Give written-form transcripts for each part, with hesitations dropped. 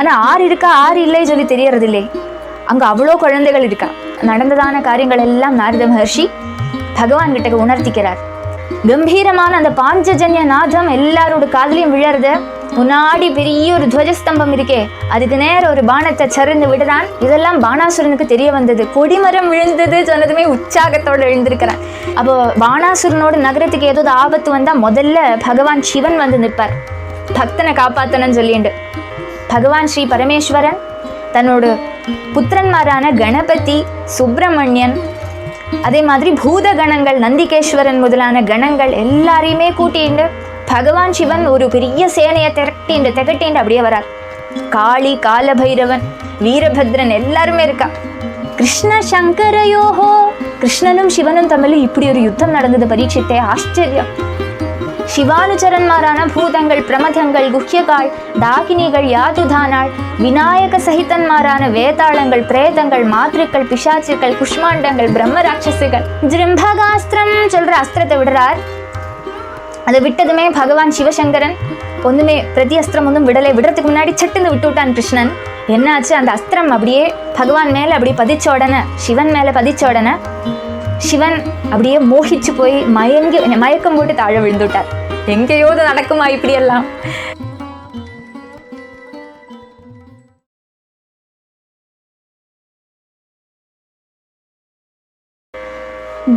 ஆனா ஆறு இருக்கா ஆறு இல்லை சொல்லி தெரியறது இல்லை. அங்க அவ்வளோ குழந்தைகள் இருக்கா. நடந்ததான காரியங்கள் எல்லாம் நாரத மகர்ஷி பகவான் கிட்ட உணர்த்திக்கிறார். கம்பீரமான அந்த பாஞ்சஜன்ய நாதம் எல்லாரோட காதலையும் விழறது. முன்னாடி பெரிய ஒரு துவஜஸ்தம்பம் இருக்கே, அதுக்கு நேர ஒரு பானத்தை சருந்து விடுறான். இதெல்லாம் பானாசுரனுக்கு தெரிய வந்தது. கொடிமரம் விழுந்தது சொன்னதுமே உற்சாகத்தோடு எழுந்திருக்கிறான். அப்போ பானாசுரனோட நகரத்துக்கு ஏதோ ஆபத்து வந்தா முதல்ல பகவான் சிவன் வந்து நிற்பார், பக்தனை காப்பாத்தனன்னு சொல்லிண்டு. பகவான் ஸ்ரீ பரமேஸ்வரன் தன்னோட புத்திரன்மாரான கணபதி, சுப்பிரமணியன், அதே மாதிரி பூத கணங்கள், நந்திகேஸ்வரன் முதலான கணங்கள் எல்லாரையுமே கூட்டிண்டு பகவான் சிவன் ஒரு பெரிய சேனையை திகட்டிண்டு அப்படியே வரார். காளி, காலபைரவன், வீரபத்ரன் எல்லாருமே இருக்கா. கிருஷ்ண சங்கரயோஹோ, கிருஷ்ணனும் சிவனும் தமிழ் இப்படி ஒரு யுத்தம் நடந்தது பரீட்சித்தே. ஆச்சரியம். சிவானுச்சரன்மாரான பூதங்கள், பிரமதங்கள், குஹ்யகாள், டாகினிகள், யாதுதானாள், விநாயக சகிதன்மாரான வேதாளங்கள், பிரேதங்கள், மாத்ருக்கள், பிசாச்சுக்கள், குஷ்மாண்டங்கள், பிரம்ம ராட்சசுகள். ஜிரும்பகாஸ்திரம் சொல்ற அஸ்திரத்தை விடுறார். அதை விட்டதுமே பகவான் சிவசங்கரன் ஒன்றுமே பிரதி அஸ்திரம் ஒன்றும் விடுறதுக்கு முன்னாடி சட்டுன்னு விட்டு விட்டான் கிருஷ்ணன். என்னாச்சு, அந்த அஸ்திரம் அப்படியே பகவான் மேலே அப்படி பதிச்ச உடனே, சிவன் மேலே பதிச்ச உடனே சிவன் அப்படியே மோகிச்சு போய் மயக்கம் போட்டு தாழ விழுந்துட்டார். எங்கேயோது நடக்குமா இப்படியெல்லாம்?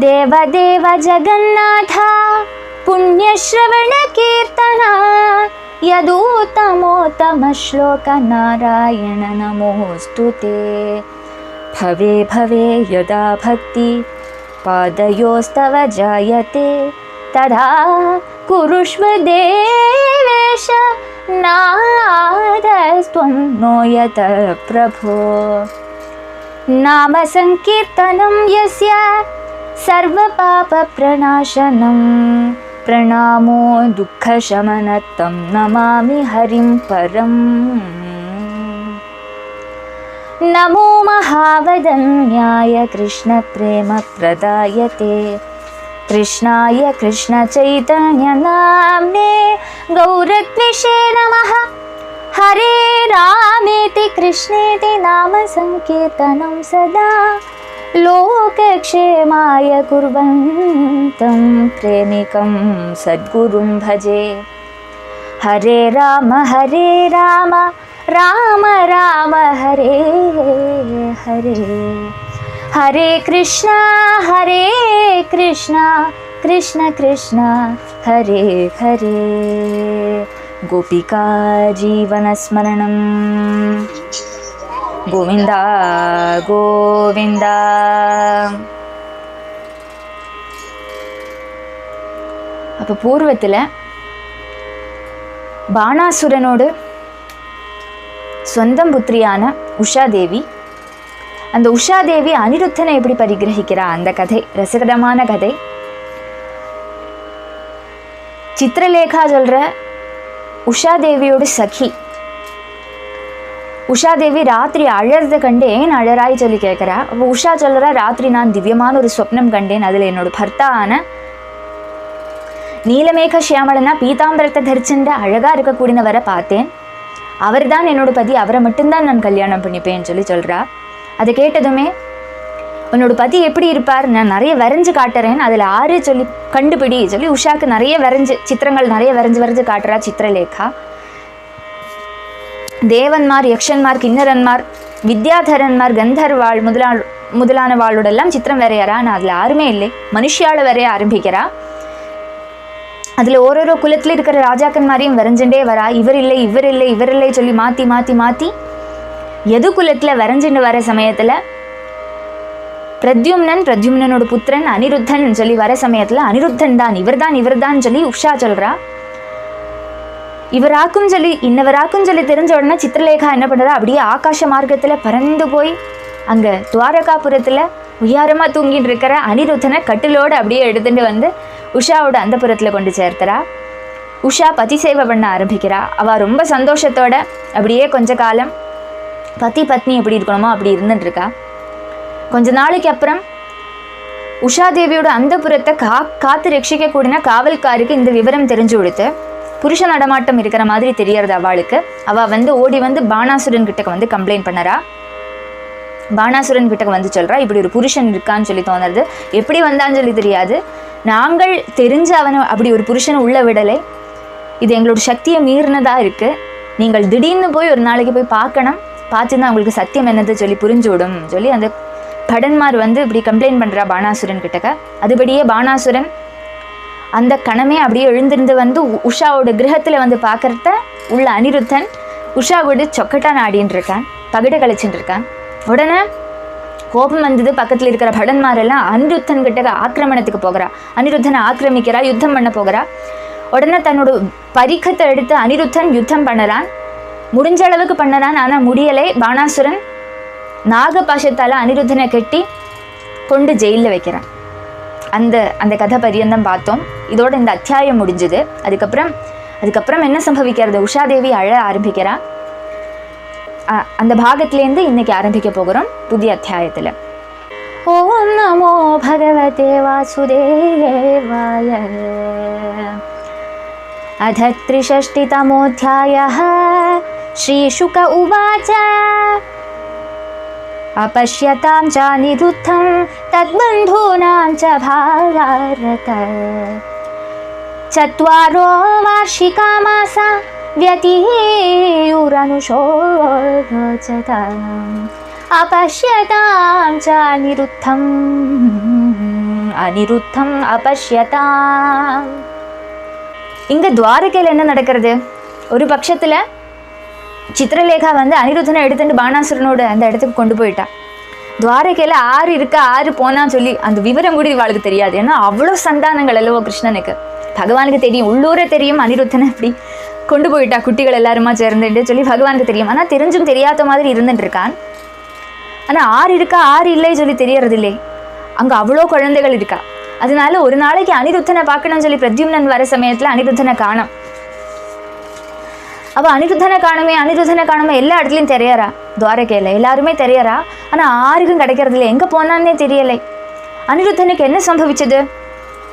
தேவதேவ ஜகநாதா புண்ணியஸ்ரவண கீர்த்தனா யதூத்தமோத்தம ஸ்லோக நாராயண நமோஸ்துதே. भवे भवे यदा भक्ति पादयोस्तव जायते तदा कुरुष्व देवेश नादस्त्वं नो यत प्रभो. नाम संकीर्तनं यस्य सर्वपापप्रणाशनं प्रणामो दुःखशमनतं नमामि हरिं परम्. नमो महावदन्याय कृष्णप्रेमप्रदायते कृष्णाय कृष्णचैतन्यनाम्ने गौरत्विषे नमः. हरे रामेति कृष्णेति नाम संकीर्तनं सदा लोकक्षेमाय कुर्वन्तं प्रेमिकं सद्गुरुं भजे. हरे राम राम राम हरे हरे. हरे कृष्णा कृष्ण कृष्ण हरे हरे. गोपिका जीवनस्मरणं गोविन्द गोविन्द. அப்போ பூர்வத்தில் பானாசுரனோடு சொந்தம் புத்திரியான உஷாதேவி, அந்த உஷாதேவி அனிருத்தனை எப்படி பரிகிரகிக்கிறா அந்த கதை ரசகரமான கதை. சித்திரலேகா சொல்ற உஷாதேவியோட சகி. உஷாதேவி ராத்திரி அழறத கண்டு ஏன் அழறாய் சொல்லி கேட்குறா. அப்போ உஷா சொல்கிறா, ராத்திரி நான் திவ்யமான ஒரு சொப்னம் கண்டேன். அதில் என்னோட பர்த்தான நீலமேக சியாமளனா பீதாம்பரத்தை தரிச்சுன்ற அழகாக இருக்கக்கூடியவரை பார்த்தேன். அவர் தான் என்னோட பதி, அவரை மட்டும்தான் நான் கல்யாணம் பண்ணிப்பேன்னு சொல்லி சொல்கிறா. அதை கேட்டதுமே, உன்னோட பதி எப்படி இருப்பார், நான் நிறைய வரைஞ்சு காட்டுறேன், அதில் ஆறு சொல்லி கண்டுபிடி சொல்லி உஷாக்கு நிறைய சித்திரங்கள் நிறைய வரைஞ்சு காட்டுறா சித்திரலேகா. தேவன்மார், யக்ஷன்மார், கிண்ணரன்மார், வித்யாதரன்மார், கந்தர்வாள் முதலான வாளோடெல்லாம் சித்திரம் வரையறா. நான் அதில் யாருமே இல்லை, மனுஷியால வரைய ஆரம்பிக்கிறா. அதில் ஓரோரோ குலத்தில் இருக்கிற ராஜாக்கன்மாரையும் வரைஞ்சுட்டே வரா. இவர் இல்லை சொல்லி மாற்றி மாற்றி மாற்றி எது குலத்தில் வரைஞ்சுட்டு வர சமயத்தில் பிரத்யும்னனோட புத்திரன் அனிருத்தன் சொல்லி வர சமயத்தில் அனிருத்தன் தான் இவர்தான் சொல்லி உஷா சொல்கிறா. இவராக்கும் சொல்லி தெரிஞ்ச உடனே சித்திரலேகா என்ன பண்ணுறா, அப்படியே ஆகாச மார்க்கத்தில் பறந்து போய் அங்கே துவாரகாபுரத்தில் உயரமாக தூங்கிட்டு இருக்கிற அனிருத்தனை கட்டிலோடு அப்படியே எடுத்துட்டு வந்து உஷாவோட அந்த புறத்தில் கொண்டு சேர்த்துறா. உஷா பதி சேவை பண்ண ஆரம்பிக்கிறா. அவள் ரொம்ப சந்தோஷத்தோட அப்படியே கொஞ்ச காலம் பத்தி பத்னி எப்படி இருக்கணுமோ அப்படி இருந்துட்டுருக்கா. கொஞ்ச நாளைக்கு அப்புறம் உஷாதேவியோட அந்த புறத்தை காத்து ரட்சிக்கக்கூடிய காவல்காருக்கு இந்த விவரம் தெரிஞ்சு கொடுத்து புருஷ நடமாட்டம் இருக்கிற மாதிரி தெரியறது அவளுக்கு. அவள் வந்து ஓடி வந்து பாணாசுரன் கிட்டக்கு வந்து கம்ப்ளைண்ட் பண்ணறா. பாணாசுரன் கிட்டக்கு வந்து சொல்கிறா, இப்படி ஒரு புருஷன் இருக்கான்னு சொல்லி தோணுறது. எப்படி வந்தான்னு சொல்லி தெரியாது. நாங்கள் தெரிஞ்சு அவனை அப்படி ஒரு புருஷனை உள்ள விடலை. இது எங்களோட சக்தியை மீறினதாக இருக்குது. நீங்கள் திடீர்னு போய் ஒரு நாளைக்கு போய் பார்க்கணும். பார்த்துதான் அவங்களுக்கு சத்தியம் என்னது சொல்லி புரிஞ்சு விடும் சொல்லி அந்த படன்மார் வந்து இப்படி கம்ப்ளைண்ட் பண்ணுறா பாணாசுரன் கிட்டக்க. அதுபடியே பாணாசுரன் அந்த கணமே அப்படியே எழுந்திருந்து வந்து உஷாவோட கிரகத்தில் வந்து பார்க்கறத உள்ள அனிருத்தன் உஷாவோட சொக்கட்டான் ஆடின்னு இருக்கான், பகிட கழிச்சுட்டு இருக்கான். உடனே கோபம் வந்தது. பக்கத்தில் இருக்கிற படன்மாரெல்லாம் அனிருத்தன் கிட்ட ஆக்கிரமணத்துக்கு போகிறா. அனிருத்தனை ஆக்கிரமிக்கிறா, யுத்தம் பண்ண போகிறா. உடனே தன்னோட பரிக்கத்தை எடுத்து அனிருத்தன் யுத்தம் பண்ணறான். முடிஞ்ச அளவுக்கு பண்ணறான். ஆனால் முடியலை. பாணாசுரன் நாகபாஷத்தால் அனிருத்தனை கட்டி கொண்டு ஜெயிலில் வைக்கிறான். அந்த கதை பரியந்தம் பார்த்தோம். இதோட இந்த அத்தியாயம் முடிஞ்சுது. அதுக்கப்புறம் என்ன சம்பவிக்கிறது? உஷாதேவி அழ ஆரம்பிக்கிறா. அந்த பாகத்திலேருந்து இன்னைக்கு ஆரம்பிக்க போகிறோம் புதிய அத்தியாயத்தில். ஓம் நமோ பகவதே வாசுதேவாய. अथ 63तमोऽध्यायः. श्रीशुक उवाच अपश्यतां च अनिरुद्धं तद्बन्धूनां च भारत. 4 वार्षिका मासा व्यतीयुरनुशोचताम्. अपश्यतां च अनिरुद्धम् अपश्यताम्. இங்கே துவாரகையில் என்ன நடக்கிறது? ஒரு பட்சத்தில் சித்திரலேகா வந்து அனிருத்தனை எடுத்துட்டு பாணாசுரனோட அந்த இடத்துக்கு கொண்டு போயிட்டா. துவாரகையில் 6 இருக்கா, 6 போனான்னு சொல்லி அந்த விவரம் கூட இவாளுக்கு தெரியாது. ஏன்னா அவ்வளோ சந்தானங்கள் அல்லவோ கிருஷ்ணனுக்கு. பகவானுக்கு தெரியும், உள்ளூரே தெரியும் அனிருத்தனை இப்படி கொண்டு போயிட்டா குட்டிகள் எல்லாருமா சேர்ந்துட்டு சொல்லி பகவானுக்கு தெரியும். ஆனால் தெரிஞ்சும் தெரியாத மாதிரி இருந்துட்டு இருக்கான். ஆனால் 6 இருக்கா 6 இல்லை சொல்லி தெரியறதில்லை. அங்கே அவ்வளோ குழந்தைகள் இருக்கா. அதனால ஒரு நாளைக்கு அனிருத்தனை பார்க்கணும்னு சொல்லி பிரத்யும்னன் வர சமயத்தில் அனிருத்தனை காணும். அவள் அனிருத்தனை காணுமே எல்லா இடத்துலையும் தெரியறா. துவாரகையில் எல்லாருமே தெரியறா. ஆனால் 6க்கும் கிடைக்கிறது இல்லை. எங்கே போனான்னே தெரியலை. அனிருத்தனுக்கு என்ன சம்பவிச்சது?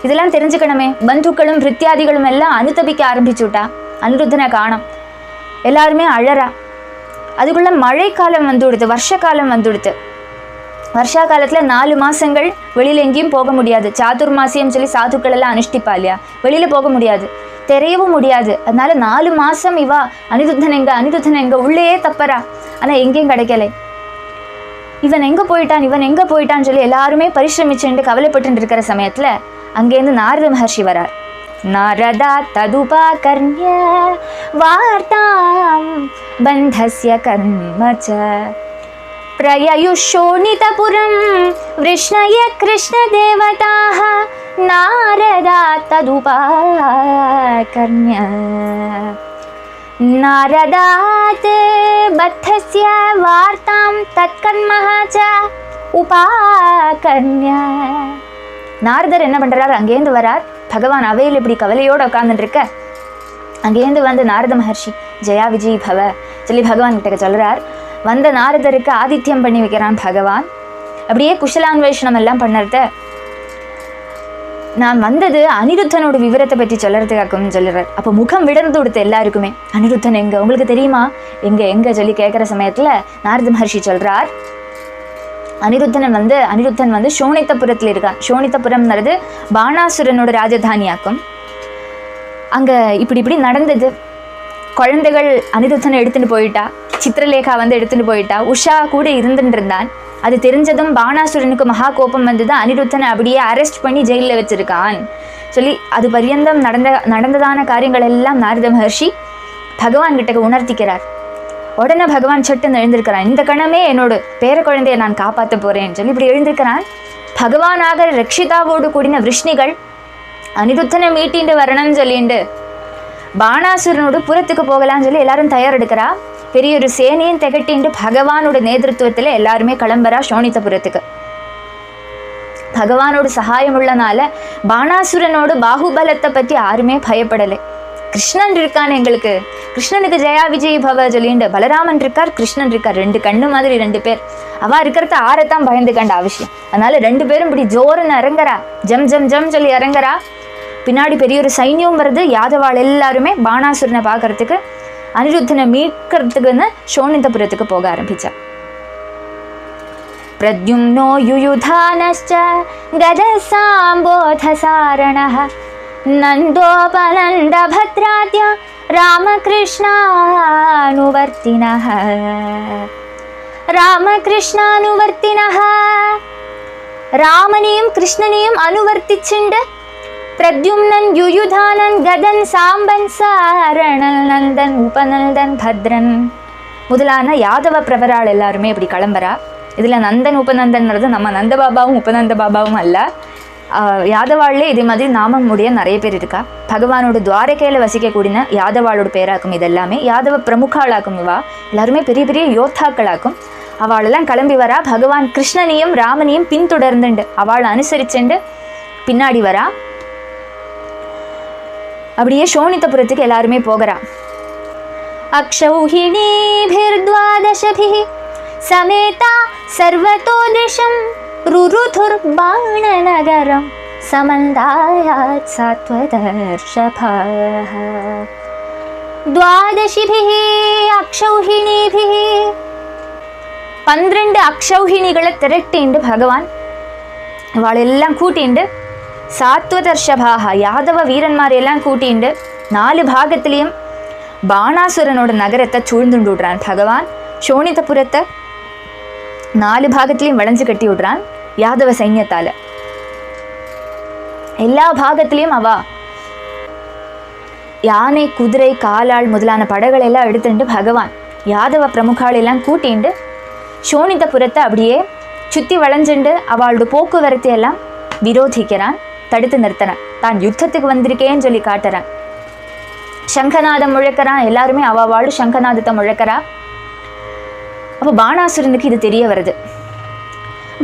இதெல்லாம் தெரிஞ்சுக்கணுமே. பந்துக்களும் பிரித்தியாதிகளும் எல்லாம் அனுதபிக்க ஆரம்பிச்சுட்டா. அனிருத்தனை காணும். எல்லாருமே அழறா. அதுக்குள்ள மழைக்காலம் வந்துடுது, வருஷக்காலம் வந்துடுது. வருஷா காலத்தில் 4 மாதங்கள் வெளியில் எங்கேயும் போக முடியாது. சாதுர்மாசியம் சொல்லி சாதுக்கள் எல்லாம் அனுஷ்டிப்பா இல்லையா, வெளியில் போக முடியாது, தெரியவும் முடியாது. அதனால 4 மாதம் இவா அனிருத்தன் எங்க உள்ளேயே தப்பறா. ஆனால் எங்கேயும் கிடைக்கலை. இவன் எங்கே போயிட்டான்னு சொல்லி எல்லாருமே பரிசிரமிச்சுட்டு கவலைப்பட்டு இருக்கிற சமயத்தில் அங்கேருந்து நாரத மகர்ஷி வரார். நாரதா ததுபாகர்ண்ய வார்த்தாம் பந்தஸ்ய கர்மச்ச प्रययुशोणितपुरं वृष्णय कृष्णदेवताः. नारदा तदुपाकर्ण्य नारदात् बद्धस्य वार्तां तत्कर्मः च उपाकर्ण्य. நாரதர் என்ன பண்ணுறாரு? அங்கேருந்து வரார். பகவான் அவையில் இப்படி கவலையோடு உட்காந்துட்டு இருக்க அங்கேருந்து வந்து நாரத மகர்ஷி ஜெயா விஜய் பவ சொல்லி பகவான் கிட்ட சொல்கிறார். வந்த நாரதருக்கு ஆதித்யம் பண்ணி வைக்கிறான் பகவான். அப்படியே குஷலான்வேஷனம் எல்லாம் பண்ணுறத நான் வந்தது அனிருத்தனோட விவரத்தை பற்றி சொல்கிறதுக்காகவும் சொல்லுறார். அப்போ முகம் விடர்ந்து கொடுத்த எல்லாருக்குமே அனிருத்தன் எங்கே உங்களுக்கு தெரியுமா எங்கே சொல்லி கேட்குற சமயத்தில் நாரத மகர்ஷி சொல்கிறார், அனிருத்தன் வந்து சோணித்தபுரத்தில் இருக்கான். சோணித்தபுரம்ங்கிறது பாணாசுரனோட ராஜதானியாக்கும். அங்கே இப்படி நடந்தது. குழந்தைகள் அனிருத்தனை எடுத்துகிட்டு போயிட்டா. சித்திரலேகா வந்து எடுத்துகிட்டு போயிட்டா. உஷா கூட இருந்துட்டு இருந்தான். அது தெரிஞ்சதும் பாணாசுரனுக்கு மகா கோபம் வந்தது. அனிருத்தனை அப்படியே அரெஸ்ட் பண்ணி ஜெயிலில் வச்சிருக்கான் சொல்லி அது பரியந்தம் நடந்ததான காரியங்கள் எல்லாம் நாரத மகர்ஷி பகவான் கிட்ட உணர்த்திக்கிறார். உடனே பகவான் சட்டுன்னு எழுந்திருக்கிறான். இந்த கணமே என்னோட பேர குழந்தையை நான் காப்பாற்ற போகிறேன்னு சொல்லி இப்படி எழுந்திருக்கிறான். பகவானாக ரக்ஷிதாவோடு கூடின விஷ்ணிகள் அனிருத்தனை மீட்டிண்டு வரணும்னு சொல்லிட்டு பாணாசுரனோட புறத்துக்கு போகலான்னு சொல்லி எல்லாரும் தயாரெடுக்கிறா. பெரிய ஒரு சேனையும் திகட்டின்ட்டு பகவானோட நேதൃത്വத்தில் எல்லாருமே கிளம்புறா சோணித்தபுரத்துக்கு. பகவானோட சகாயம் உள்ளனால பாணாசுரனோட பாகுபலத்தை பற்றி யாருமே பயப்படலை. கிருஷ்ணன் இருக்கான் எங்களுக்கு, கிருஷ்ணனுக்கு ஜெயா விஜய் பவ சொல்லிண்டு பலராமன் இருக்கார், கிருஷ்ணன் இருக்கார். 2 கண்ணு மாதிரி 2 பேர். அவ இருக்கிறத ஆரத்தான் பயந்துக்கண்ட அவசியம். அதனால 2 பேரும் இப்படி ஜோருன்னு இறங்குறா. ஜம் ஜம் ஜம் சொல்லி இறங்குறா. பின்னாடி பெரிய ஒரு சைன்யம் வருது. யாதவாள் எல்லாருமே பாணாசுரனை பார்க்கறதுக்கு அனிருத்தனை மீட்கிறதுக்குன்னு சோணிதபுரத்துக்கு போக ஆரம்பிச்சா. பிரத்யும்னோ யுயுதானஸ்ச கதசாம்போதசாரணः நந்தோபநந்த பத்ராத்ய ராமகிருஷ்ணானுவர்த்தினः ராமகிருஷ்ணானுவர்த்தினः ராமனையும் கிருஷ்ணனையும் அனுவர்த்திச்சுண்டு பிரத்யும்னன் யுயுதானன் கதன் சாம்பன் சாரணல் நந்தன் உபநந்தன் பத்ரன் முதலான யாதவ பிரபராள் எல்லாருமே இப்படி கிளம்புறா. இதில் நந்தன் உபநந்தன்றது நம்ம நந்தபாபாவும் உபநந்த பாபாவும் அல்ல. யாதவாள்லே இதே மாதிரி நாமம் உடைய நிறைய பேர் இருக்கா. பகவானோட துவாரகையில் வசிக்கக்கூடிய யாதவாளோட பேராக்கும். இதெல்லாமே யாதவ பிரமுகாளாக்கும். இவா எல்லாருமே பெரிய பெரிய யோத்தாக்களாக்கும். அவளெல்லாம் கிளம்பி வரா. பகவான் கிருஷ்ணனையும் ராமனையும் பின்தொடர்ந்துண்டு அவளை அனுசரிச்சுண்டு பின்னாடி வரா. அப்படியே சோணிதபுரத்துக்கு எல்லாருமே போகிறா. அக்ஷௌஹிணீபிர்த்வாதசபிஹி சமேதா சர்வதோ திஷம் ருருதுர்பாணநகரம் சமந்தாயாத் சாத்வதர்ஷபः துவாதசிபிஹி அக்ஷௌஹிணீபிஹி 12 அக்ஷௌஹிணிகளை திரட்டிண்டு பகவான் இவாளெல்லாம் கூட்டிண்டு சாத்வதர்ஷபாக யாதவ வீரன்மாரெல்லாம் கூட்டிண்டு 4 பாகத்திலையும் பாணாசுரனோட நகரத்தை சூழ்ந்துண்டு விடுறான். பகவான் சோணிதபுரத்தை 4 பாகத்திலையும் வளைஞ்சு கட்டி விடுறான் யாதவ சைன்யத்தால. எல்லா பாகத்திலையும் அவ யானை குதிரை காலாள் முதலான படைகளை எல்லாம் எடுத்துட்டு பகவான் யாதவ பிரமுகாள் எல்லாம் கூட்டிண்டு சோணிதபுரத்தை அப்படியே சுத்தி வளைஞ்சுண்டு அவளோட போக்குவரத்தை எல்லாம் விரோதிக்கிறான், தடுத்து நிறுத்துறான். தான் யுத்தத்துக்கு வந்திருக்கேன்னு சொல்லி காட்டுறான். சங்கநாதம் முழக்கிறான். எல்லாருமே அவள் சங்கநாதத்தை முழக்கிறா. அப்போ பாணாசுரனுக்கு இது தெரிய வருது.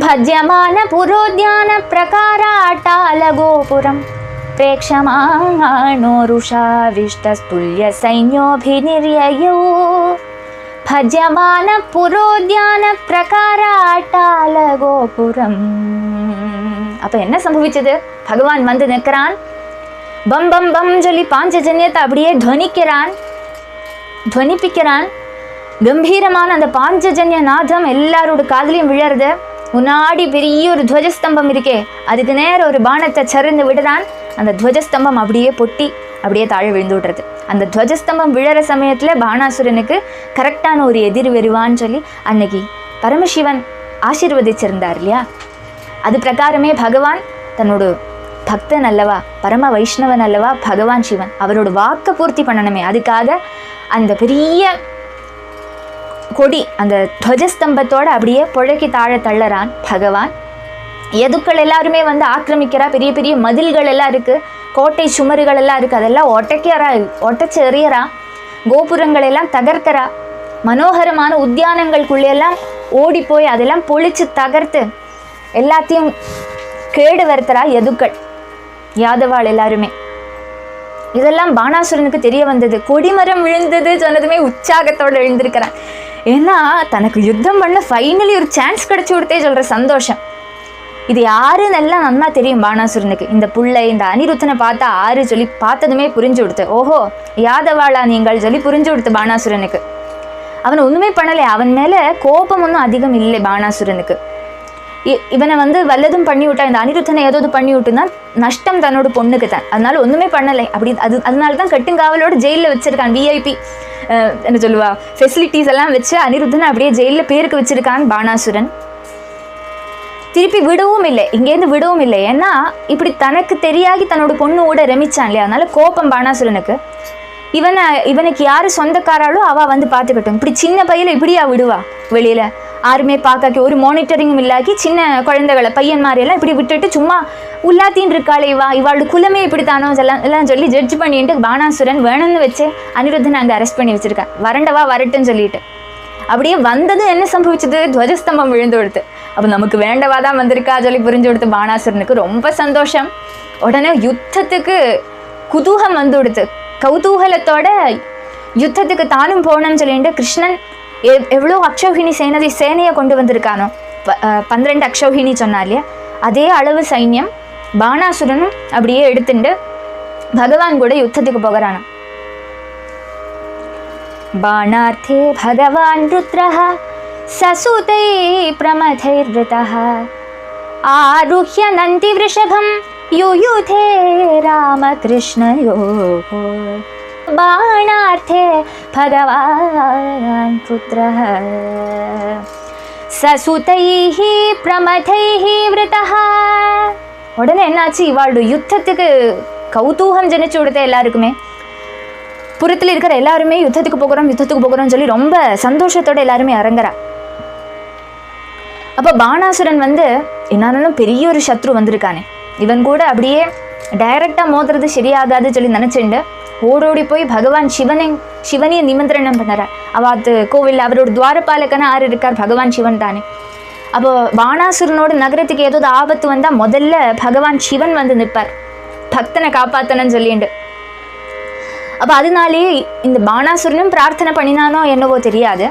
பஜ்யமான புரோத்யான பிரகாராட்டால கோபுரம் பிரேக்ஷமானோருஷாவிஷ்டஸ்துல்ய சைன்யோபிநிர்யயோ பஜ்யமான புரோத்யான பிரகாராட்டால கோபுரம். அப்போ என்ன சம்பவிச்சது? பகவான் வந்து நிற்கிறான். பம் பம் பம் சொல்லி பாஞ்சஜன்யத்தை அப்படியே துவனிப்பிக்கிறான். கம்பீரமான அந்த பாஞ்சஜன்ய நாதம் எல்லாரோட காதலையும் விழறது. முன்னாடி பெரிய ஒரு துவஜஸ்தம்பம் இருக்கே, அதுக்கு நேரம் ஒரு பானத்தை சருந்து விடுறான். அந்த துவஜஸ்தம்பம் அப்படியே பொட்டி அப்படியே தாழ விழுந்து விடுறது. அந்த துவஜஸ்தம்பம் விழற சமயத்தில் பாணாசுரனுக்கு கரெக்டான ஒரு எதிர் வருவான்னு சொல்லி அன்னைக்கு பரமசிவன் ஆசீர்வதிச்சிருந்தார் இல்லையா? அது பிரகாரமே பகவான் தன்னோட பக்தன் அல்லவா, பரம வைஷ்ணவன் அல்லவா பகவான் சிவன், அவரோட வாக்கை பூர்த்தி பண்ணணுமே, அதுக்காக அந்த பெரிய கொடி அந்த துவஜஸ்தம்பத்தோடு அப்படியே புழக்கி தாழ தள்ளறான் பகவான். எதுக்கள் எல்லாருமே வந்து ஆக்கிரமிக்கிறா. பெரிய பெரிய மதில்கள் எல்லாம் இருக்குது, கோட்டை சுமருகள் எல்லாம் இருக்குது, அதெல்லாம் ஒட்டச்சு எறியறா. கோபுரங்கள் எல்லாம் தகர்க்கிறா. மனோகரமான உத்தியானங்களுக்குள்ளெல்லாம் ஓடி போய் அதெல்லாம் பொழிச்சு தகர்த்து எல்லாத்தையும் கேடு வருத்துறா எதுக்கள் யாதவாள் எல்லாருமே. இதெல்லாம் பாணாசுரனுக்கு தெரிய வந்தது. கொடிமரம் விழுந்தது சொன்னதுமே உற்சாகத்தோடு எழுந்திருக்கிறான். ஏன்னா தனக்கு யுத்தம் பண்ண ஃபைனலி ஒரு சான்ஸ் கிடச்சி கொடுத்தே சொல்கிற சந்தோஷம். இது யாருன்னு எல்லாம் நல்லா தெரியும் பாணாசுரனுக்கு. இந்த புள்ளை இந்த அனிருத்தனை பார்த்தா ஆறு சொல்லி பார்த்ததுமே புரிஞ்சு கொடுத்து, ஓஹோ யாதவாளா நீங்கள் சொல்லி புரிஞ்சு கொடுத்து பாணாசுரனுக்கு. அவனை ஒன்றுமே பண்ணலை. அவன் மேலே கோபம் ஒன்றும் அதிகம் இல்லை பாணாசுரனுக்கு. இவனை வந்து வல்லதும் பண்ணி விட்டா, இந்த அனிருத்தனை ஏதாவது பண்ணி விட்டுனா நஷ்டம் தன்னோட பொண்ணுக்கு தான். அதனால ஒன்றுமே பண்ணலை. அப்படி அதனால தான் கட்டுங்காவலோட ஜெயிலில் வச்சிருக்கான். விஐபி என்ன சொல்லுவா ஃபெசிலிட்டிஸ் எல்லாம் வச்சு அனிருத்தனை அப்படியே ஜெயிலில் பேருக்கு வச்சிருக்கான் பாணாசுரன். திருப்பி விடவும் இல்லை, இங்கேருந்து விடவும் இல்லை. ஏன்னா இப்படி தனக்கு தெரியாகி தன்னோட பொண்ணோட ரமிச்சான் இல்லையா? அதனால கோபம் பாணாசுரனுக்கு. இவனுக்கு யார் சொந்தக்காராலோ அவள் வந்து பார்த்துக்கட்டும். இப்படி சின்ன பையில இப்படியா விடுவா வெளியில்? யாருமே பார்க்க ஒரு மானிட்டரிங்கும் இல்லாக்கி சின்ன குழந்தைகளை பையன் மாதிரியெல்லாம் இப்படி விட்டுட்டு சும்மா உள்ளாத்தின்னு இருக்காளே இவாளோட குலமே இப்படித்தானோ எல்லாம் சொல்லி ஜட்ஜ் பண்ணிட்டு பாணாசுரன் வேணும்னு வச்சு அனிருத்தனை அங்கே அரெஸ்ட் பண்ணி வச்சிருக்கேன். வரண்டவா வரட்டுன்னு சொல்லிட்டு அப்படியே வந்தது என்ன சம்பவிச்சது? துவஜஸ்தம்பம் விழுந்து கொடுத்து. அப்போ நமக்கு வேண்டவா தான் வந்திருக்கா சொல்லி புரிஞ்சு கொடுத்து பாணாசுரனுக்கு ரொம்ப சந்தோஷம். உடனே யுத்தத்துக்கு குதூகம் வந்து கொடுத்து கௌதூகலத்தோட யுத்தத்துக்கு தானும் போனேன்னு சொல்லிட்டு கிருஷ்ணன் எவ்வளோ அக்ஷௌஹிணி சேனையை கொண்டு வந்திருக்கானோ, 12 அக்ஷௌஹிணி சொன்னா இல்லையா, அதே அளவு சைன்யம் பாணாசுரனும் அப்படியே எடுத்துட்டு பகவான் கூட யுத்தத்துக்கு போகிறானா. பாணார்த்தே பகவான் ருத்ரஹ சசுதை பிரமதைர்விருதஹ ஆருஹ்ய நந்தி விருஷபம் யுயுதே ராமகிருஷ்ணயோः. பாணார்த்தே பகவான் புத்ரஹ சசுதைஹ பிரமதைஹ விருதஹ. உடனே என்னாச்சு, இவாளோட யுத்தத்துக்கு கௌதூகம் ஜனிச்சு விடுத்த எல்லாருக்குமே. புறத்தில் இருக்கிற எல்லாருமே யுத்தத்துக்கு போகிறோம் சொல்லி ரொம்ப சந்தோஷத்தோட எல்லாருமே இறங்குறா. அப்போ பாணாசுரன் என்னாலும் பெரிய ஒரு சத்ரு வந்திருக்கானே, இவன் கூட அப்படியே டைரக்டாக மோதுறது சரியாகாது சொல்லி நினச்சிண்டு ஓடோடி போய் பகவான் சிவனையை நிமந்திரணம் பண்ணறார். அவாத்து கோவில் அவரோட துவாரபாலக்கன ஆறு இருக்கார், பகவான் சிவன் தானே. அப்போ பாணாசுரனோட நகரத்துக்கு ஏதோ ஆபத்து வந்தால் முதல்ல பகவான் சிவன் நிற்பார், பக்தனை காப்பாத்தனன்னு சொல்லிண்டு. அப்போ அதனாலேயே இந்த பாணாசுரனும் பிரார்த்தனை பண்ணினானோ என்னவோ தெரியாது,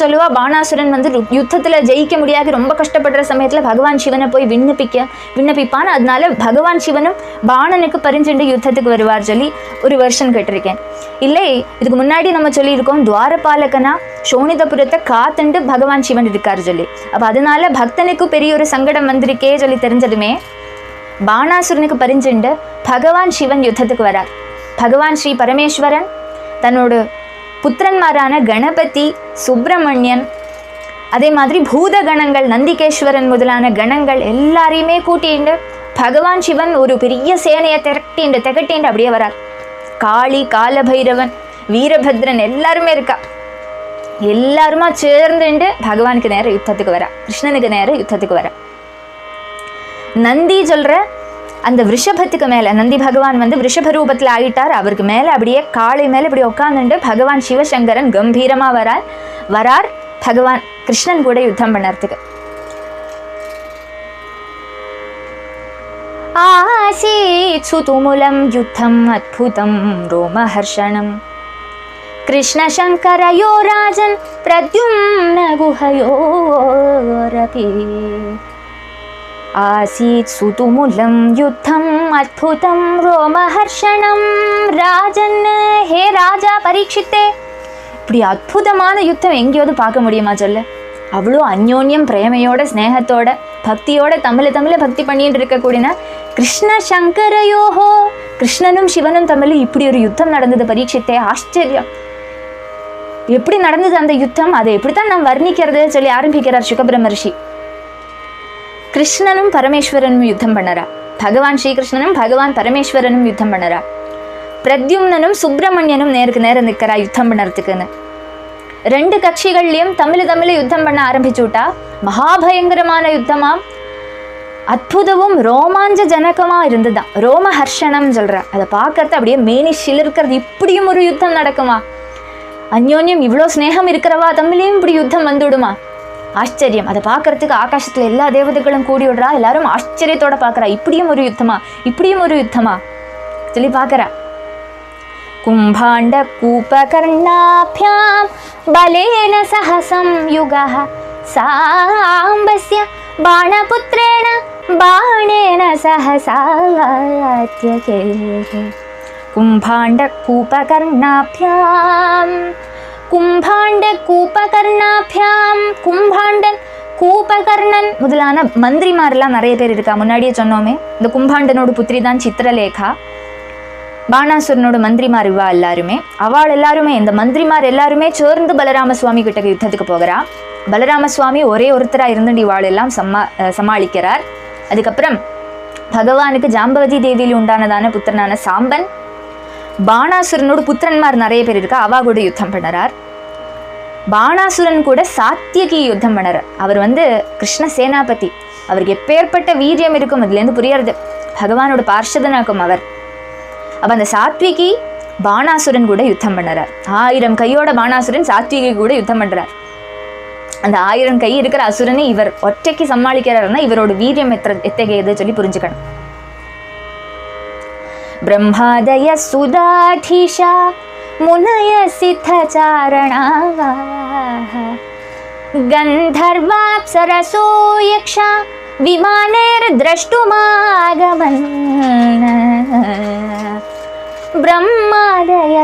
சொல்லுவா பாணாசுரன் யுத்தத்தில் ஜெயிக்க முடியாது ரொம்ப கஷ்டப்படுற சமயத்தில் பகவான் சிவனை போய் விண்ணப்பிப்பான். அதனால பகவான் சிவனும் பாணனுக்கு பரிஞ்சுண்டு யுத்தத்துக்கு வருவார் சொல்லி ஒரு வருஷன் கேட்டிருக்கேன். இல்லை, இதுக்கு முன்னாடி நம்ம சொல்லியிருக்கோம் துவாரபாலகனா சோனிதபுரத்தை காத்துண்டு பகவான் சிவன் இருக்கார் சொல்லி. அப்போ அதனால பக்தனுக்கு பெரிய ஒரு சங்கடம் வந்திருக்கே சொல்லி தெரிஞ்சதுமே பாணாசுரனுக்கு பரிஞ்சுண்டு பகவான் சிவன் யுத்தத்துக்கு வரார். பகவான் ஸ்ரீ பரமேஸ்வரன் தன்னோட புத்திரன்மாரான கணபதி, சுப்பிரமணியன், அதே மாதிரி பூத கணங்கள், நந்திகேஸ்வரன் முதலான கணங்கள் எல்லாரையுமே கூட்டிண்டு பகவான் சிவன் ஒரு பெரிய சேனையை திகட்டிண்டு அப்படியே வரார். காளி, காலபைரவன், வீரபத்ரன் எல்லாருமே இருக்கா. எல்லாருமா சேர்ந்துண்டு பகவானுக்கு நேரம் யுத்தத்துக்கு வரா, கிருஷ்ணனுக்கு நேரம் யுத்தத்துக்கு வரா. நந்தி சொல்ற அந்த ரிஷபத்துக்கு மேலே நந்தி பகவான் ரிஷப ரூபத்தில் ஆகிட்டார். அவருக்கு மேலே அப்படியே காளை மேலே இப்படி உட்காந்துட்டு பகவான் சிவசங்கரன் கம்பீரமாக வரார் பகவான் கிருஷ்ணன் கூட யுத்தம் பண்ணறதுக்கு. ஆசீத் சுதுமுலம் யுத்தம் அத்புதம் ரோமஹர்ஷணம் கிருஷ்ணசங்கரயோ ராஜன் பிரத்யும்ன குஹயோரபி. ஆசீத் சுதுமுலம் யுத்தம் அத்புதம் ரோமஹர்ஷணம் ராஜன். ஹே ராஜா பரீட்சித்தே, இப்படி அற்புதமான யுத்தம் எங்கேயாவது பார்க்க முடியுமா சொல்ல? அவ்வளோ அந்யோன்யம் பிரேமையோட ஸ்நேகத்தோட பக்தியோட தமிழ பக்தி பண்ணிட்டு இருக்கக்கூடிய கிருஷ்ண சங்கரயோஹோ, கிருஷ்ணனும் சிவனும் தமிழ் இப்படி ஒரு யுத்தம் நடந்தது பரீட்சித்தே. ஆச்சரியம், எப்படி நடந்தது அந்த யுத்தம், அதை எப்படித்தான் நாம் வர்ணிக்கிறது சொல்லி ஆரம்பிக்கிறார் சுகபிரம்ம ரிஷி. கிருஷ்ணனும் பரமேஸ்வரனும் யுத்தம் பண்ணறா. பகவான் ஸ்ரீகிருஷ்ணனும் பகவான் பரமேஸ்வரனும் யுத்தம் பண்ணறா. பிரத்யும்னனும் சுப்பிரமணியனும் நேருக்கு நேரம் நிற்கிறா யுத்தம் பண்ணறதுக்குன்னு. ரெண்டு கட்சிகள்லையும் தமிழ் யுத்தம் பண்ண ஆரம்பிச்சு விட்டா. மகாபயங்கரமான யுத்தமாம், அற்புதமும் ரோமாஞ்ச ஜனகமா இருந்துதான். ரோமஹர்ஷணம் சொல்ற, அதை பார்க்கறது அப்படியே மேனி சிலிருக்கிறது. இப்படியும் ஒரு யுத்தம் நடக்குமா? அந்யோன்யம் இவ்வளோ ஸ்நேகம் இருக்கிறவா தமிழையும் இப்படி யுத்தம் வந்துவிடுமா? ஆச்சரியம். அதை பார்க்கறதுக்கு ஆகாசத்துல எல்லா தேவதைகளும் கூடி விடுறா. எல்லாரும் ஆச்சரியத்தோட பார்க்கறா. இப்படியும் ஒரு யுத்தமா சொல்லி பார்க்கறா. கும்பாண்ட கூபகர்ணாப்யாம் பலேன சஹசம் யுகஹ சாம்பஸ்ய பாணபுத்ரேண பாணேன சஹசாத்யகே. கும்பாண்ட கூபகர்ணாப்யாம் கும்பாண்டன் கூபகர்ணன் முதலான மந்திரிமாரெல்லாம் நிறைய பேர் இருக்கா. முன்னாடியே சொன்னோமே, இந்த கும்பாண்டனோட புத்திரி தான் சித்திரலேகா. பாணாசுரனோட மந்திரிமார் இவா எல்லாருமே, அவள் எல்லாருமே இந்த மந்திரிமார் எல்லாருமே சேர்ந்து பலராம சுவாமி கிட்ட யுத்தத்துக்கு போகிறா. பலராம சுவாமி ஒரே ஒருத்தராக இருந்துட்டு இவாள் எல்லாம் சமாளிக்கிறார். அதுக்கப்புறம் பகவானுக்கு ஜாம்பவதி தேவியில் உண்டானதான புத்திரனான சாம்பன், பாணாசுரனோட புத்திரன்மார் நிறைய பேர் இருக்கா, அவா கூட யுத்தம் பண்ணறார். பாணாசுரன் கூட சாத்தியகி யுத்தம் பண்ணறார். அவர் கிருஷ்ண சேனாபதி, அவருக்கு எப்பேற்பட்ட வீரியம் இருக்கும் அதுலேருந்து புரியறது. பகவானோட பார்ஷதனாக்கும் அவர். அப்போ அந்த சாத்விகி பாணாசுரன் கூட யுத்தம் பண்ணறார். 1000 கையோட பாணாசுரன் சாத்விகி கூட யுத்தம் பண்றார். அந்த 1000 கை இருக்கிற அசுரனை இவர் ஒற்றைக்கு சமாளிக்கிறாருன்னா இவரோட வீரியம் எத்தகையது சொல்லி புரிஞ்சுக்கணும். பிரம்மாதய சுதாதீஷா முனய சித்தசாரணாः கந்தர்வாப்சரசோ யக்ஷா विमानैर्द्रष्टुमागमन् ब्रह्मादय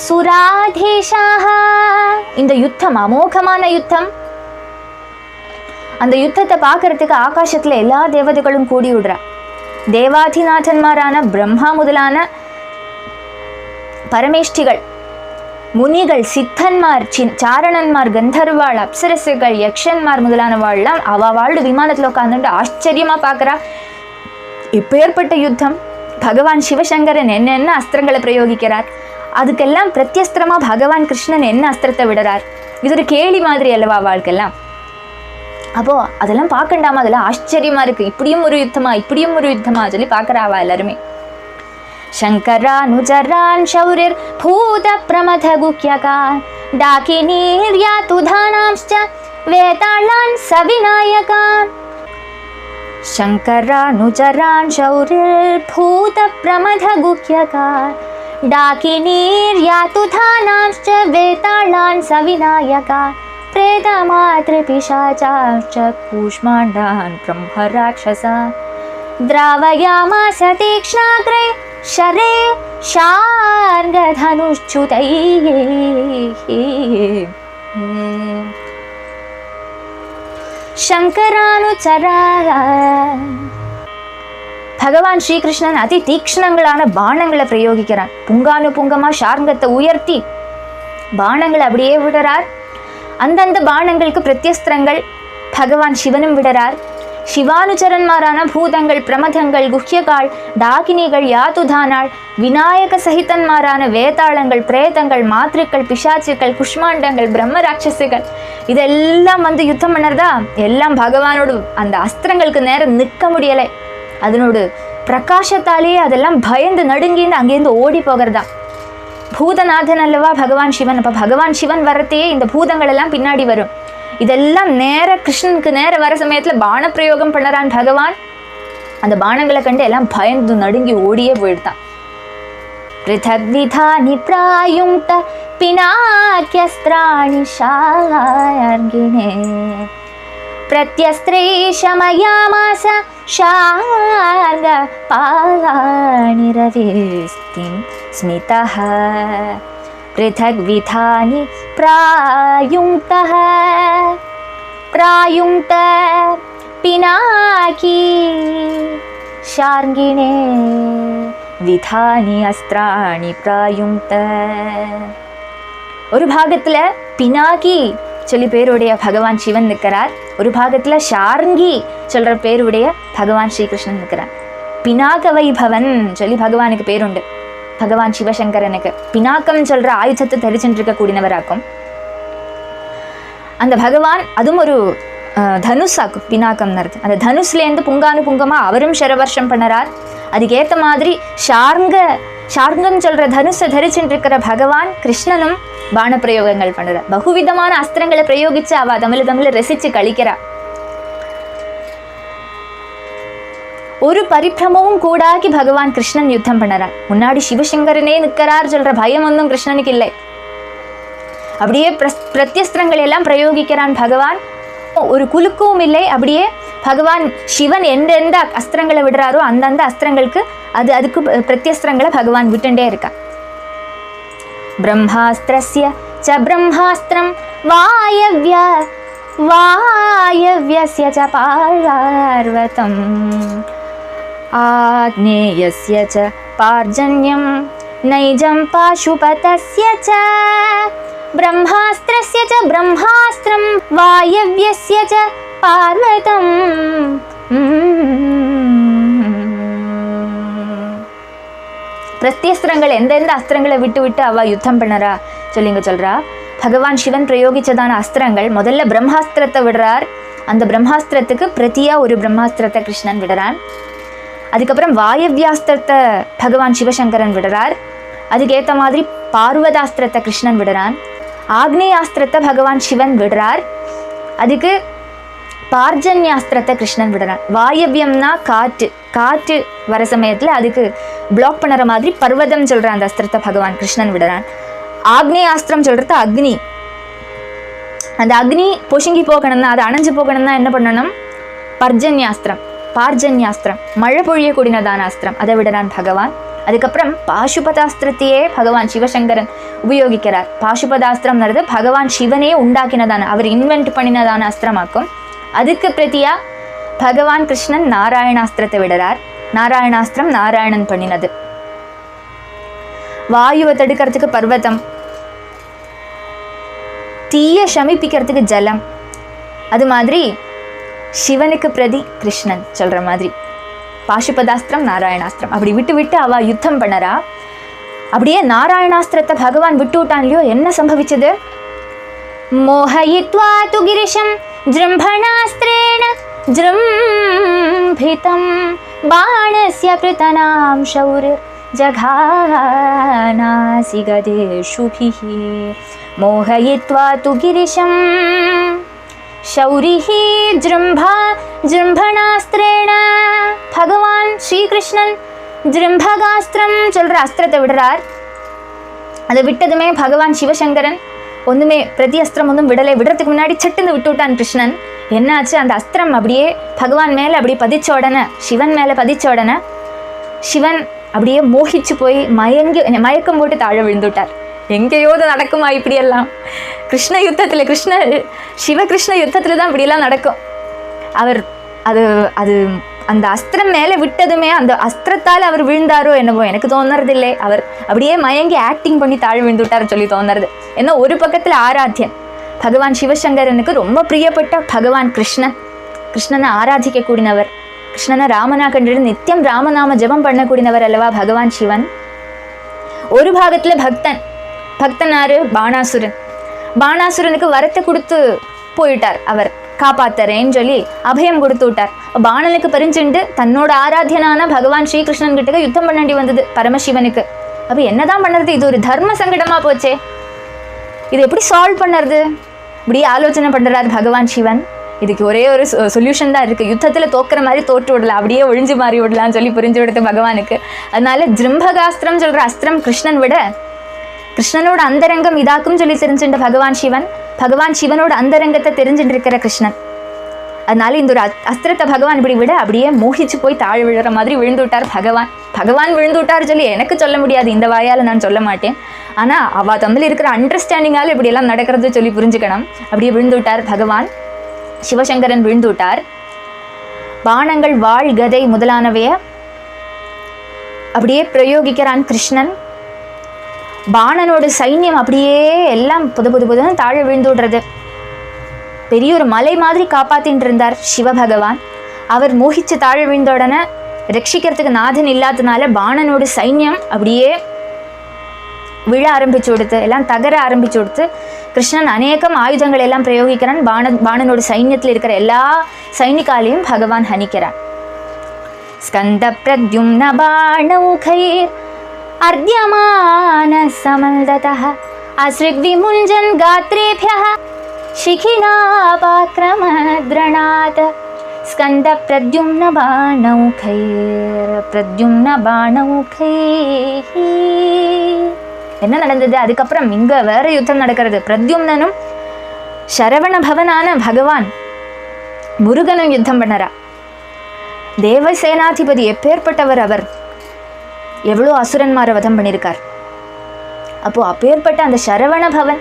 சுராதீஷாः. இந்த யுத்தம் அமோகமான யுத்தம். அந்த யுத்தத்தை பார்க்கறதுக்கு ஆகாசத்துல எல்லா தேவதைகளும் கூடி விடுறா. தேவாதிநாதன்மாரான பிரம்மா முதலான பரமேஷ்டிகள், முனிகள், சித்தன்மார், சாரணன்மார், கந்தர்வாள், அப்சரசுகள், யக்ஷன்மார் முதலானவாள்லாம் அவள் விமானத்துல உட்காந்துட்டு ஆச்சரியமா பார்க்கறா. இப்பேற்பட்ட யுத்தம். பகவான் சிவசங்கரன் என்னென்ன அஸ்திரங்களை பிரயோகிக்கிறார், அதுக்கெல்லாம் பிரத்யஸ்திரமா பகவான் கிருஷ்ணன் என்ன அஸ்திரத்தை விடுறார். இது ஒரு கேலி மாதிரி அல்லவா வாழ்க்கெல்லாம். அப்போ அதெல்லாம் பார்க்கண்டாமா, அதெல்லாம் ஆச்சரியமா இருக்கு. இப்படியும் ஒரு யுத்தமா, இப்படியும் ஒரு யுத்தமா சொல்லி பார்க்கறாவா எல்லாருமே. शङ्करानुचरान् शौरिर्भूतप्रमथगुह्यकान् डाकिनीर्यातुधानांश्च वेताळान् सविनायकान्. शङ्करानुचरान् शौरिर्भूतप्रमथगुह्यकान् डाकिनीर्यातुधानांश्च वेताळान् सविनायकान् प्रेतमातृपिशाचांश्च कूष्माण्डान् ब्रह्मराक्षसान् द्रावयामास तीक्ष्णाग्रे शरे शार्ङ्गधनुश्च्युतैः. शङ्करानुचरा. பகவான் ஸ்ரீகிருஷ்ணன் அதி தீக்ஷ்ணங்களான பானங்களை பிரயோகிக்கிறான். புங்கானுபுங்கமா ஷார்ங்கத்தை உயர்த்தி பானங்களை அப்படியே விடுறார். அந்தந்த பானங்களுக்கு பிரத்யஸ்திரங்கள் பகவான் சிவனும் விடுறார். சிவானுச்சரன்மாரான பூதங்கள், பிரமதங்கள், குஹ்யகாள், டாகினிகள், யாதுதானாள், விநாயக சகிதன்மாரான வேதாளங்கள், பிரேதங்கள், மாத்ருக்கள், பிசாச்சுக்கள், குஷ்மாண்டங்கள், பிரம்ம ராட்சசுகள் இதெல்லாம் வந்து யுத்தம் பண்ணறதா. எல்லாம் பகவானோட அந்த அஸ்திரங்களுக்கு நேரம் நிற்க முடியலை. அதனோட பிரகாசத்தாலேயே அதெல்லாம் பயந்து நடுங்கின்னு அங்கேருந்து ஓடி போகிறதா. பூதநாதன் அல்லவா பகவான் சிவன். அப்போ பகவான் சிவன் வரத்தையே இந்த பூதங்கள் எல்லாம் பின்னாடி வரும். இதெல்லாம் நேர கிருஷ்ணனுக்கு நேர வர சமயத்தில் பான பிரயோகம் பண்ணறான் பகவான். அந்த பானங்களை கண்டு எல்லாம் பயந்து நடுங்கி ஓடியே போயிடுதான். பிருதக்விதானி பிராயுங்க்த பினாக்யஸ்திராணி ஷார்ங்கிணே பிரத்யஸ்திரே ஷமயாமாஸ ஷார்ங்க பாணிரவேஸ்திம் ஸ்மிதஹ. पृथग्विधानि प्रायुङ्क्तः प्रायुङ्क्त पिनाकी शार्ङ्गिणे विधानि अस्त्राणि प्रायुङ्क्त. ஒரு பாகத்துல பினாக்கி சொல்லி பேருடைய பகவான் சிவன் நிற்கிறார். ஒரு பாகத்துல ஷார்ங்கி சொல்ற பேருடைய பகவான் ஸ்ரீகிருஷ்ணன் நிற்கிறார். பினாக வைபவன் சொல்லி பகவானுக்கு பேருண்டு. பகவான் சிவசங்கரனுக்கு பினாக்கம் சொல்ற ஆயுதத்தை தரிச்சுட்டு இருக்க கூடினவராக்கும். அந்த பகவான் அதுவும் ஒரு தனுஷாக்கும் பினாக்கம் நடத்து. அந்த தனுஷ்லேருந்து புங்கானுபுங்கமா அவரும் சரவர்ஷம் பண்ணறார். அதுக்கேற்ற மாதிரி ஷார்ங்கம் சொல்ற தனுஷை தரிச்சுட்டு இருக்கிற பகவான் கிருஷ்ணனும் பான பிரயோகங்கள் பண்ணுறார். பகுவிதமான அஸ்திரங்களை பிரயோகிச்சு அவ தமிழ் ரசிச்சு கழிக்கிறா. ஒரு பரிபிரமமும் கூடாக்கி பகவான் கிருஷ்ணன் யுத்தம் பண்ணறார். முன்னாடி சிவசங்கரனே நிற்கிறார் சொல்ற பயம் ஒன்றும் கிருஷ்ணனுக்கு இல்லை. அப்படியே பிரத்யஸ்திரங்கள் எல்லாம் பிரயோகிக்கிறான் பகவான். ஒரு குலுக்கவும் இல்லை. அப்படியே பகவான் சிவன் எந்தெந்த அஸ்திரங்களை விடுறாரோ அந்தந்த அஸ்திரங்களுக்கு அதுக்கு பிரத்யஸ்திரங்களை பகவான் விட்டுண்டே இருக்கான். பிரம்மாஸ்திரஸ்ய ச பிரம்மாஸ்திரம் வாயவ்யஸ்ய ச பார்வதம் ஆக்னேயஸ்ய ச பார்ஜன்யம் நைஜம் பாசுபதஸ்ய ச பிரம்மாஸ்திரஸ்ய ச பிரம்மாஸ்திரம் வாயவ்யஸ்ய ச பார்வதம். பிரத்யஸ்திரங்கள் எந்தெந்த அஸ்திரங்களை விட்டு விட்டு அவ யுத்தம் பண்ணறா சொல்றா. பகவான் சிவன் பிரயோகிச்சதான அஸ்திரங்கள் முதல்ல பிரம்மாஸ்திரத்தை விடுறார். அந்த பிரம்மாஸ்திரத்துக்கு பிரதியா ஒரு பிரம்மாஸ்திரத்தை கிருஷ்ணன் விடுறான். அதுக்கப்புறம் வாயவ்யாஸ்திரத்தை பகவான் சிவசங்கரன் விடுறார். அதுக்கேற்ற மாதிரி பார்வதாஸ்திரத்தை கிருஷ்ணன் விடுறான். ஆக்னேயாஸ்திரத்தை பகவான் சிவன் விடுறார். அதுக்கு பார்ஜன்யாஸ்திரத்தை கிருஷ்ணன் விடுறான். வாயவ்யம்னா காற்று வர சமயத்துல அதுக்கு பிளாக் பண்ணுற மாதிரி பர்வதம் சொல்ற அந்த அஸ்திரத்தை பகவான் கிருஷ்ணன் விடுறான். ஆக்னேயாஸ்திரம் சொல்றது அக்னி, அந்த அக்னி பொசுங்கி போகணும்னா, அது அணைஞ்சு போகணும்னா என்ன பண்ணணும்? பார்ஜன்யாஸ்திரம், மழை பொழியக்கூடியதான அஸ்திரம், அதை விடறான் பகவான். அதுக்கப்புறம் பாசுபதாஸ்திரத்தையே பகவான் சிவசங்கரன் உபயோகிக்கிறார். பாசுபதாஸ்திரம்ன்றது பகவான் சிவனே உண்டாக்கினதான, அவர் இன்வென்ட் பண்ணினதான அஸ்திரமாக்கும். அதுக்கு பிரதியா பகவான் கிருஷ்ணன் நாராயணாஸ்திரத்தை விடுறார். நாராயணாஸ்திரம் நாராயணன் பண்ணினது. வாயுவை தடுக்கிறதுக்கு பர்வதம், தீய சமிப்பிக்கிறதுக்கு ஜலம், அது மாதிரி சிவனுக்கு பிரதி கிருஷ்ணன் சொல்ற மாதிரி பாசுபதாஸ்திரம் நாராயணாஸ்திரம் அப்படி விட்டு விட்டு அவ யுத்தம் பண்ணறா. அப்படியே நாராயணாஸ்திரத்தை பகவான் விட்டு விட்டான் இல்லையோ, என்ன சம்பவிச்சது? மோஹயித்வா து கிரிஷம் ஜ்ரும்பணாஸ்திரேண ஜ்ரும்பிதம் பாணஸ்ய ப்ருதனாம் ஷௌரிர் ஜகானாசி கதேஷுபிஹி. மோஹயித்வா து கிரிஷம் ஷௌரிஹி ஜ்ரும்பணாஸ்திரேண. பகவான் ஸ்ரீகிருஷ்ணன் ஜ்ரும்பகாஸ்திரம் சொல்ற அஸ்திரத்தை விடுறார். அதை விட்டதுமே பகவான் சிவசங்கரன் ஒன்றுமே பிரதி அஸ்திரம் ஒன்றும் விடுறதுக்கு முன்னாடி சட்டுன்னு விட்டு விட்டான் கிருஷ்ணன். என்னாச்சு? அந்த அஸ்திரம் அப்படியே பகவான் மேலே அப்படி பதிச்ச உடனே, சிவன் மேலே பதிச்ச உடனே சிவன் அப்படியே மோகிச்சு போய் மயக்கம் போட்டு தாழ விழுந்துட்டார். எங்கேயோது நடக்குமா இப்படியெல்லாம்? கிருஷ்ண யுத்தத்தில், சிவகிருஷ்ண யுத்தத்தில் தான் இப்படியெல்லாம் நடக்கும். அவர் அந்த அஸ்திரம் மேலே விட்டதுமே அந்த அஸ்திரத்தால் அவர் விழுந்தாரோ என்னவோ எனக்கு தோணுறதில்லை. அவர் அப்படியே மயங்கி ஆக்டிங் பண்ணி தாழ் விழுந்துட்டார் சொல்லி தோணுறது. ஏன்னா ஒரு பக்கத்தில் ஆராத்தியன் பகவான் சிவசங்கரனுக்கு ரொம்ப பிரியப்பட்ட பகவான் கிருஷ்ணனை ஆராதிக்க கூடினவர், கிருஷ்ணனை ராமனா கண்டு நித்தியம் ராமநாம ஜபம் பண்ணக்கூடியவர் அல்லவா பகவான் சிவன். ஒரு பாகத்தில் பக்தனாரு பாணாசுரனுக்கு வரத்தை கொடுத்து போயிட்டார். அவர் காப்பாத்துறேன்னு சொல்லி அபயம் கொடுத்து விட்டார். பாணனுக்கு பரிஞ்சுண்டு தன்னோட ஆராத்தியனான பகவான் ஸ்ரீகிருஷ்ணன் கிட்ட யுத்தம் பண்ண வேண்டி வந்தது பரமசிவனுக்கு. அப்ப என்னதான் பண்ணுறது? இது ஒரு தர்ம சங்கடமா போச்சே, இது எப்படி சால்வ் பண்ணுறது? இப்படி ஆலோசனை பண்றாரு பகவான் சிவன். இதுக்கு ஒரே ஒரு சொல்யூஷன் தான் இருக்கு. யுத்தத்தில் தோக்குற மாதிரி தோற்று விடலாம், அப்படியே ஒழிஞ்சு மாறி விடலாம்னு சொல்லி புரிஞ்சு விடுது பகவானுக்கு. அதனால ஜ்ரும்பகாஸ்திரம் சொல்ற அஸ்திரம் கிருஷ்ணன் விட கிருஷ்ணனோட அந்தரங்கம் இதாக்கும் சொல்லி தெரிஞ்சுட்ட பகவான் சிவனோட அந்தரங்கத்தை தெரிஞ்சுட்டு இருக்கிற கிருஷ்ணன். அதனால இந்த ஒரு அஸ்திரத்தை பகவான் இப்படி விட அப்படியே மோகிச்சு போய் தாழ் விழுற மாதிரி விழுந்து விட்டார் பகவான் விழுந்து விட்டார் சொல்லி எனக்கு சொல்ல முடியாது, இந்த வாயால் நான் சொல்ல மாட்டேன். ஆனால் அவள் தமிழ் இருக்கிற அண்டர்ஸ்டாண்டிங்கால் இப்படியெல்லாம் நடக்கிறது சொல்லி புரிஞ்சுக்கணும். அப்படியே விழுந்து விட்டார் பகவான் சிவசங்கரன் விழுந்து விட்டார். பானங்கள், வாழ், கதை முதலானவைய அப்படியே பிரயோகிக்கிறான் கிருஷ்ணன். பாணனோட சைன்யம் அப்படியே எல்லாம் புதுன்னு தாழ விழுந்து விடுறது. பெரிய ஒரு மலை மாதிரி காப்பாத்தின்னு இருந்தார் சிவபகவான். அவர் மோகிச்சு தாழ விழுந்த உடனே ரட்சிக்கிறதுக்கு நாதன் இல்லாததுனால பாணனோட சைன்யம் அப்படியே விழ ஆரம்பிச்சு கொடுத்து, எல்லாம் தகர ஆரம்பிச்சு கொடுத்து கிருஷ்ணன் அநேகம் ஆயுதங்கள் எல்லாம் பிரயோகிக்கிறான். பாணனோட சைன்யத்தில் இருக்கிற எல்லா சைனிகாலையும் பகவான் ஹனிக்கிறான். ஸ்கந்த பிரத்யும்ன பாணௌகைர் அர்த்யமான சமல்ததஹ அஸ்ரிக்விமுஞ்சன் காத்ரேப்யஹ शिखिनापाक्रमद्रणात् स्कन्द प्रद्युम्न बाणौखैः. என்ன நடந்தது? அதுக்கப்புறம் இங்க வேற யுத்தம் நடக்கிறது. பிரத்யும்னனும் சரவண பவனான பகவான் முருகனும் யுத்தம் பண்ணறா. தேவசேனாதிபதி எப்பேற்பட்டவர் அவர், எவ்வளோ அசுரன்மாரை வதம் பண்ணியிருக்கார். அப்போ அப்பேற்பட்ட அந்த சரவண பவன்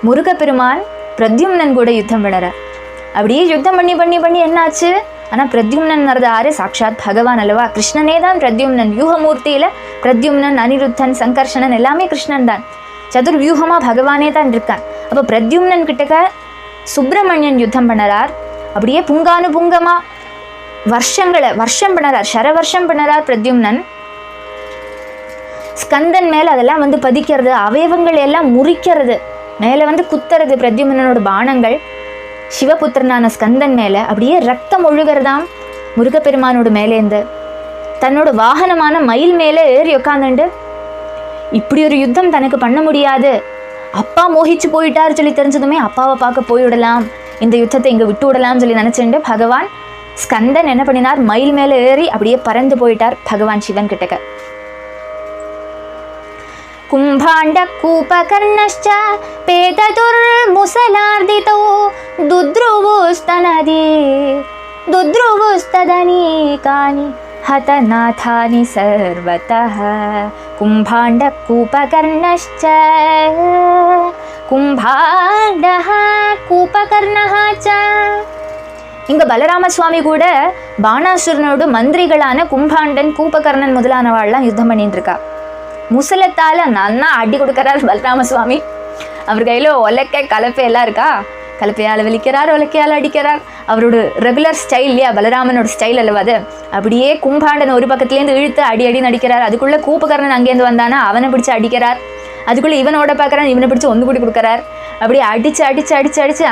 முருகப்பெருமான் பிரத்யும்னன் கூட யுத்தம் பண்ணறார். அப்படியே யுத்தம் பண்ணி என்னாச்சு? ஆனால் பிரத்யும்னன் யாரு? சாட்சாத் பகவான் அல்லவா. கிருஷ்ணனே தான் பிரத்யும்னன். வியூகமூர்த்தியில பிரத்யும்னன், அனிருத்தன், சங்கர்ஷணன் எல்லாமே கிருஷ்ணன் தான். சதுர்வியூகமா பகவானே தான் இருக்கான். அப்போ பிரத்யும்னன் கிட்டக்க சுப்பிரமணியன் யுத்தம் பண்ணறார். அப்படியே புங்கானுபுங்கமா வருஷம் பண்ணறார், சரவர்ஷம் பண்ணறார் பிரத்யும்னன். ஸ்கந்தன் மேல அதெல்லாம் வந்து பதிக்கிறது, அவயவங்கள் எல்லாம் முறிக்கிறது, மேலே வந்து குத்துறது பிரத்யும்னனோட பானங்கள். சிவபுத்திரனான ஸ்கந்தன் மேலே அப்படியே ரத்தம் ஒழுகிறதாம். முருகப்பெருமானோட மேலேருந்து தன்னோட வாகனமான மயில் மேலே ஏறி உட்காந்துண்டு இப்படி ஒரு யுத்தம் தனக்கு பண்ண முடியாது, அப்பா மோகிச்சு போயிட்டார் சொல்லி தெரிஞ்சதுமே அப்பாவை பார்க்க போய்விடலாம், இந்த யுத்தத்தை இங்கே விட்டு விடலாம்னு சொல்லி நினச்சிண்டு பகவான் ஸ்கந்தன் என்ன பண்ணினார்? மயில் மேலே ஏறி அப்படியே பறந்து போயிட்டார் பகவான் சிவன் கிட்டக்க. कुम्भाण्डकूपकर्णश्च पेततुर्मुसलार्दितो दुद्रुवुस्तदनीकानि हतनाथानि सर्वतः कुम्भाण्डकूपकर्णश्च कुम्भाण्डः कूपकर्णः च. இங்க பலராம சுவாமி கூட பாணாசுரனோடு மந்திரிகளான கும்பாண்டன் கூபகர்ணன் முதலானவாள்லாம் யுத்தம் பண்ணிட்டு இருக்கா. முசலத்தால நன்னா அடி கொடுக்கறார் பலராம சுவாமி. அவர் கையில ஒலக்கை கலப்பை எல்லாம் இருக்கா, கலப்பையால் விழிக்கிறார், ஒலக்கையால் அடிக்கிறார். அவரோட ரெகுலர் ஸ்டைல் இல்லையா, பலராமனோட ஸ்டைல் அல்லவா அது. அப்படியே கும்பாண்டன் ஒரு பக்கத்துலேருந்து இழுத்து அடி நடிக்கிறார். அதுக்குள்ள கூபகர்ணன் அங்கேருந்து வந்தானா அவனை பிடிச்சு அடிக்கிறார். அதுக்குள்ளே இவனோட பார்க்குறான், இவனை பிடிச்சி ஒன்று கூடி கொடுக்குறார். அப்படியே அடிச்சு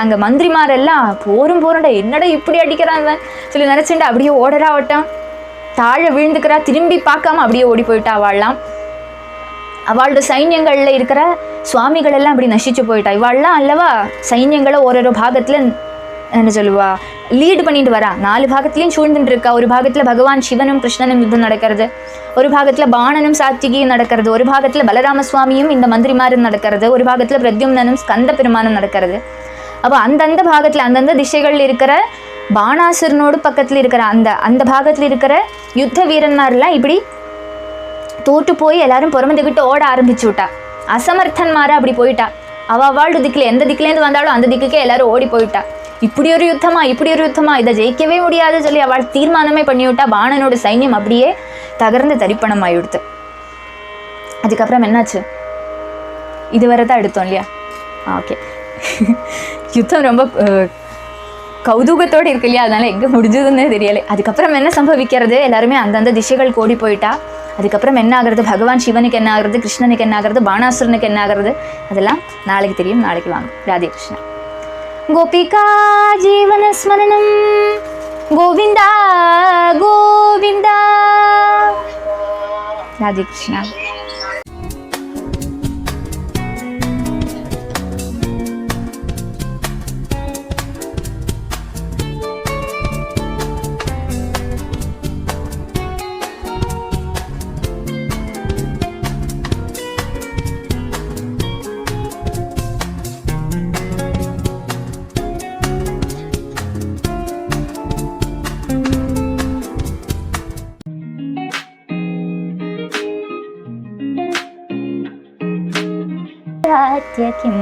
அங்கே மந்திரிமாரெல்லாம் போரும்டா என்னடா இப்படி அடிக்கிறான் சொல்லி நினச்சிட்டு அப்படியே ஓடரா ஓட்டம் தாழ விழுந்துக்கிறா. திரும்பி பார்க்காம அப்படியே ஓடி போயிட்டா. அவளோட சைன்யங்களில் இருக்கிற சுவாமிகள் எல்லாம் அப்படி நசிச்சு போயிட்டா. இவாள்லாம் அல்லவா சைன்யங்களை ஒரு பாகத்தில் என்ன சொல்லுவா லீடு பண்ணிட்டு வரா. 4 பாகத்துலையும் சூழ்ந்துட்டு இருக்கா. ஒரு பாகத்தில் பகவான் சிவனும் கிருஷ்ணனும் யுத்தம் நடக்கிறது, ஒரு பாகத்தில் பாணனும் சாத்திகியும் நடக்கிறது, ஒரு பாகத்தில் பலராம சுவாமியும் இந்த மந்திரிமாரும் நடக்கிறது, ஒரு பாகத்தில் பிரத்யும்னனும் ஸ்கந்த பெருமானும் நடக்கிறது. அப்போ அந்தந்த பாகத்தில் அந்தந்த திசைகளில் இருக்கிற பாணாசுரனோடு பக்கத்தில் இருக்கிற அந்த பாகத்தில் இருக்கிற யுத்த வீரன்மாரெல்லாம் இப்படி தோட்டு போய் எல்லாரும் புறமந்துக்கிட்டு ஓட ஆரம்பிச்சு விட்டா. அசமர்த்தன்மார அப்படி போயிட்டா. அவள் திக்கில் எந்த திக்கிலேருந்து வந்தாலும் அந்த திக்குக்கே எல்லாரும் ஓடி போயிட்டா. இப்படி ஒரு யுத்தமா இதை ஜெயிக்கவே முடியாது சொல்லி அவள் தீர்மானமே பண்ணிவிட்டா. பாணனோட சைன்யம் அப்படியே தகர்ந்து தரிப்பணம் ஆகிடுத்து. அதுக்கப்புறம் என்னாச்சு, இதுவரை தான் எடுத்தோம் இல்லையா. ஓகே, யுத்தம் ரொம்ப கௌதுகத்தோடு இருக்கு இல்லையா, அதனால எங்கே முடிஞ்சதுன்னு தெரியலை. அதுக்கப்புறம் என்ன சம்பவிக்கிறது, எல்லாருமே அந்தந்த திசைகள் கோடி போயிட்டா. அதுக்கப்புறம் என்ன ஆகிறது, பகவான் சிவனுக்கு என்ன ஆகிறது, கிருஷ்ணனுக்கு என்ன ஆகிறது, பாணாசுரனுக்கு என்ன ஆகிறது, அதெல்லாம் நாளைக்கு தெரியும். நாளைக்கு வாங்க. ராதே கிருஷ்ணா. கோபிகா ஜீவன ஸ்மரணம் கோவிந்தா கோவிந்தா. ராதே கிருஷ்ணா. किम्